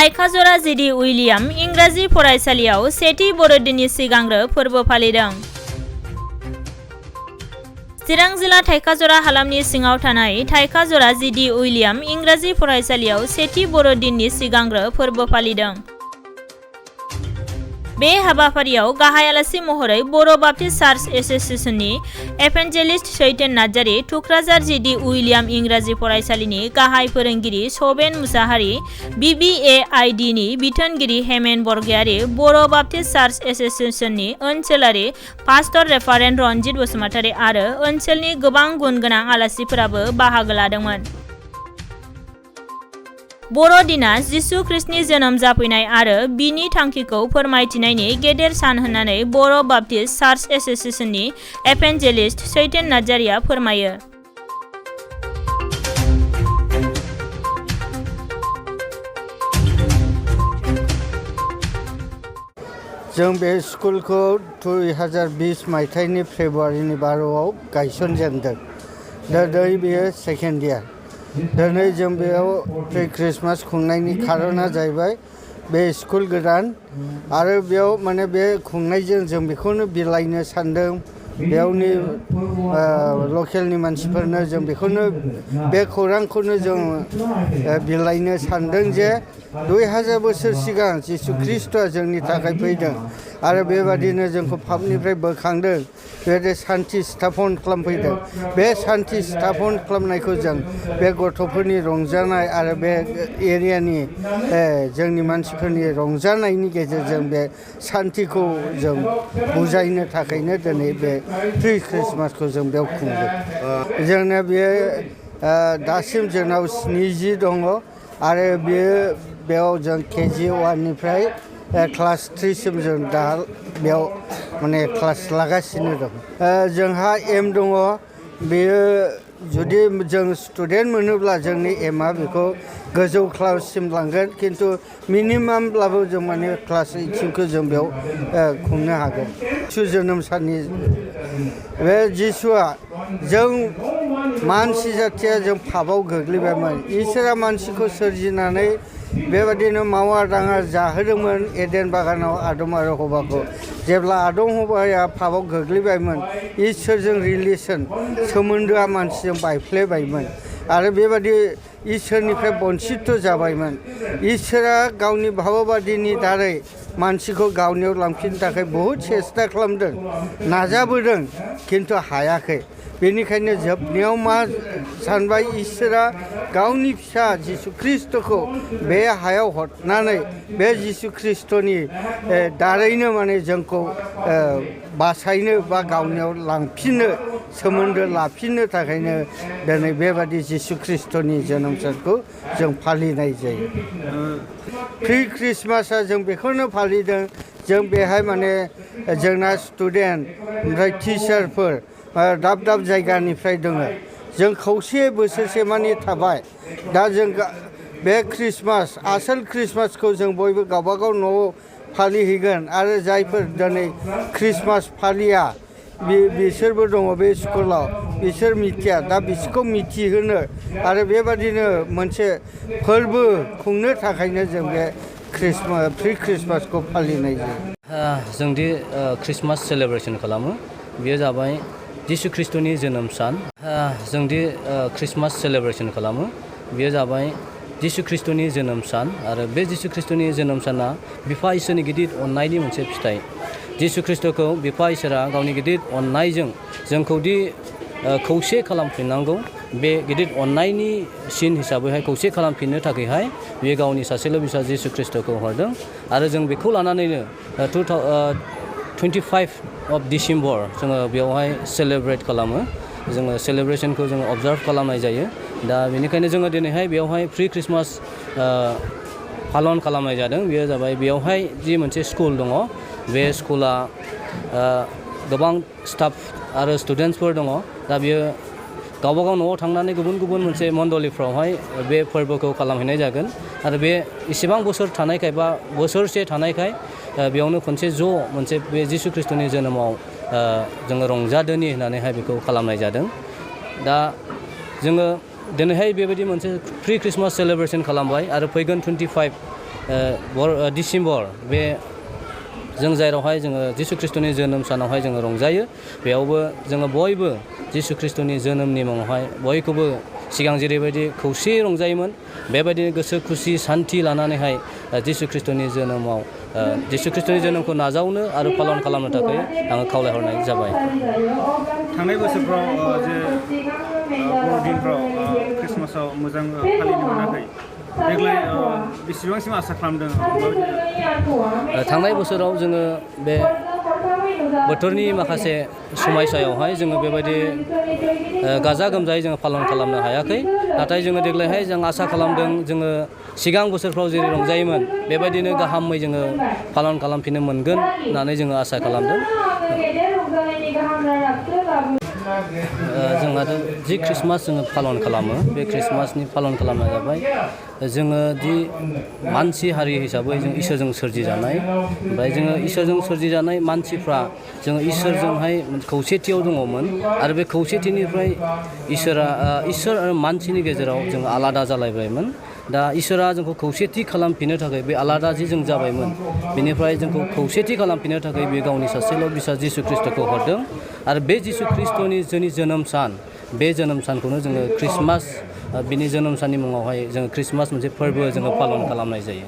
थाइखाजरा जिडि William इंराजि फरायसालियाव सेथि बर'दिननि सिगांग्रो फोरबो फालिदों। चिरां जिल्ला थाइखाजरा हालामनि सिङाव थानाय थाइखाजरा जिडि उइलियाम इंराजि फरायसालियाव सेथि बर'दिननि सिगांग्रो फोरबो फालिदों। बे हाबाफारियाव गाहाय आलासि महरै बर' बाप्टिस्ट चार्च एस'सिएशननि इभान्जेलिस्ट सैतेन नार्जारी, थुक्राझार जिडि उइलियाम इंराजि फरायसालिनि गाहाय फोरोंगिरि सबेन मुसाहारि, BBAIDनि बिथोनगिरि हेमेन बरगयारी, बर' बाप्टिस्ट चार्च एस'सिएशननि ओनसोलारि पास्टर रेभारेन्ड रनजित बसुमतारी आरो ओनसोलनि गोबां गुन गोनां आलासिफोराबो बाहागो लादोंमोन। बर'दिना जिसु ख्रिस्टनि जोनोम जाफैनाय आरो बिनि थांखिखौ फोरमायथिनायनि गेदेर सान होननानै बर' बाप्टिस्ट चार्च एस'सिएशननि इभान्जेलिस्ट सैतेन नार्जारीआ फोरमायो। जों बे स्कुलखौ 2020 मायथाइनि फेब्रुवारिनि 12आव गायसनजेनदों। दा बेयो सेकेन्ड इयार। दिनै जों बेयाव प्रि ख्रिस्टमास खुंनायनि खारना जाहैबाय बे स्कुल गोदान आरो बेयाव माने बे खुंनायजों जों बेखौनो बिलाइनो सानदों। बेयावनि लकेलनि मानसिफोरनो जों बेखौनो बे खौरांखौनो जों बिलाइनो सानदों जे 2000 बोसोर सिगां जिसु ख्रिस्टआ जोंनि थाखाय फैदों आरो बेबादिनो जोंखौ पापनिफ्राय बोखांदों, बेबायदि सान्थि स्थापन खालामफैदों। बे सान्थि स्थापन खालामनायखौ जों बे गथ'फोरनि रंजानाय आरो बे एरियानि जोंनि मानसिफोरनि रंजानायनि गेजेरजों बे सान्थिखौ जों बुजायनो थाखायनो दिनै बे प्रि ख्रिस्टमासखौ जों बेयाव खुंदों। जोंना बेयो दासिम जोंनाव 70 दङ आरो बेयाव जों KG 1निफ्राय क्लास 3 सिम जों दा बेयाव माने क्लास लागासिनो दं। जोंहा एम दङ, बेयो जुदि जों स्टुडेन्ट मोनोब्ला जोंनि एमआ बेखौ गोजौ क्लाससिम लांगोन, खिन्थु मिनिमामब्लाबो जों माने क्लास 8 सिमखौ जों बेयाव खुंनो हागोन। जिसु जोनोम साननि बे जिसुआ जों मानसि जाथिया जों पापआव गोग्लैबायमोन। इसोरा मानसिखौ सोरजिनानै बेबादिनो मावा दाङा जाहोदोंमोन एडेन बागानाव आदम आरो हवाखौ। जेब्ला आदम हवाया पापआव गोग्लैबायमोन, इसोरजों रिलेसन सोमोन्दोआ मानसिजों बायफ्लेबायमोन आरो बेबादि इसोरनिफ्राय बन्सित जाबायमोन। इसोरा गावनि भाबबादिनि दारै मानसिखौ गावनियाव लांफिननो थाखाय बहुद सेस्था खालामदों, नाजाबोदों, खिन्थु हायाखै। बेनिखायनो जोबनायाव मा सानबाय, इसोरा गावनि फिसा जिसु ख्रिस्टखौ बे हायाव हरनानै बे जिसु ख्रिस्टनि दारैनो माने जोंखौ बासायनो बा गावनियाव लांफिननो, सोमोन्दो लाफिननो थाखायनो दिनै बेबादि जिसु ख्रिस्टनि जोनोम सानखौ जों फालिनाय जायो। प्रि ख्रिस्टमासआ जों बेखौनो फालिदों। जों बेहाय माने जोंना स्टुडेन्ट ओमफ्राय टिचारफोर दाब दाब जायगानिफ्राय दङ। जों खौसे बोसोरसे मानि थाबाय। दा जों बे ख्रिस्टमास, आसोल ख्रिस्टमासखौ जों बयबो गावबागाव न'आव फालिहैगोन आरो जायफोर दिनै ख्रिस्टमास फालिया बिसोरबो दङ बे स्कुलाव, बिसोर मिथिया। दा बिसोरखौ मिथिहोनो आरो बेबादिनो मोनसे फोरबो खुंनो थाखायनो जों बे प्रि ख्रिस्टमासखौ फालिनाय जायो। जोंदि ख्रिस्टमास सेलेब्रेसन खालामो, बेयो जाबाय जिसु ख्रिस्टनि जोनोम सान। जोंदि ख्रिस्टमास सेलेब्रेसन खालामो, बेयो जाबाय जिसु ख्रिस्टनि जोनोम सान आरो बे जिसु ख्रिस्टनि जोनोम साना बिफा इसोरनि गिदिर अननायनि मोनसे फिथाइ। जिसु ख्रिस्टखौ बिफा इसोरा गावनि गिदिर अननायजों जोंखौदि खौसे खालामफिननांगौ, बे गिदिर अननायनि सिन हिसाबैहाय खौसे खालामफिननो थाखायहाय बेयो गावनि सासेल' फिसा जिसु ख्रिस्टखौ हरदों आरो जों बेखौ लानानैनो 25 डिसेम्बर जोङो बेवहाय सेलेब्रेट खालामो। जोङो सेलेब्रेसनखौ जोङो अबजार्भ खालामनाय जायो। दा बेनिखायनो जोङो दिनैहाय बेवहाय प्रि ख्रिस्टमास पालन खालामनाय जादों। बेयो जाबाय बेवहाय जि मोनसे स्कुल दङ, बे स्कुला गोबां स्टाफ आरो स्टुडेन्टसफोर दङ। दा बियो गावबागाव न'आव थांनानै गुबुन गुबुन मोनसे मण्डलिफ्रावहाय बे फोरबोखौ खालामहैनाय जागोन आरो बे इसेबां बोसोर थानायखाय बा बोसोरसे थानायखाय बेयावनो खनसे ज' मोनसे बे जिसु ख्रिस्टनि जोनोमाव जोङो रंजादोनि होननानैहाय बेखौ खालामनाय जादों। दा जोङो दिनैहाय बेबायदि मोनसे प्रि ख्रिस्टमास सेलेब्रेसन खालामबाय आरो फैगोन 25 डिसेम्बर बे जों जेरावहाय जोङो जिसु ख्रिस्ट'नि जोनोम सानावहाय जोङो रंजायो बेयावबो जोङो बयबो जिसु ख्रिस्ट'नि जोनोमनि मुङावहाय बयखौबो सिगां जेरैबायदि खौसेयै रंजायोमोन बेबायदिनो गोसो खुसि सान्थि लानानैहाय जिसु ख्रिस्ट'नि जोनोमाव जिसु ख्रिस्ट'नि जोनोमखौ नाजावनो आरो पालन खालामनो थाखाय आङो खावलायहरनाय जाबाय। थांनाय बोसोरफ्राव जे बर'दिनफ्राव ख्रिस्टमासाव मोजां फालिनो मोनाखै देग्लाय बेसेबांसिम आसा खालामदों? थांनाय बोसोराव जोङो बे बोथोरनि माखासे समायसायावहाय जोङो बेबायदि गाजा गोमजायै जोङो पालन खालामनो हायाखै नाथाय जोङो देग्लायहाय जों आसा खालामदों जोङो सिगां बोसोरफ्राव जेरै रंजायोमोन बेबायदिनो गाहामै जोङो पालन खालामफिननो मोनगोन होननानै जोङो आसा खालामदों। जोंहा जि ख्रिस्टमास जोङो पालन खालामो बे ख्रिस्टमासनि पालन खालामनाया जाबाय जोङो दि मानसि हारि हिसाबै जों इसोरजों सोरजिजानाय ओमफ्राय जोङो इसोरजों सोरजिजानाय मानसिफ्रा जोङो इसोरजोंहाय खौसेथियाव दङमोन आरो बे खौसेथिनिफ्राय इसोर आरो मानसिनि गेजेराव जों आलादा जालायबायमोन। दा इसोरा जोंखौ खौसेथि खालामफिननो थाखाय बे आलादा जि जों जाबायमोन बेनिफ्राय जोंखौ खौसेथि खालामफिननो थाखाय बे गावनि सासेल' फिसा जिसु ख्रिस्ट'खौ हरदों आरो बे जिसु ख्रिस्ट'नि जोंनि जोनोम सान बे जोनोम सानखौनो जोङो ख्रिस्टमास बिनि जोनोम साननि मुङावहाय जोङो ख्रिस्टमास मोनसे फोरबो जोङो पालन खालामनाय जायो।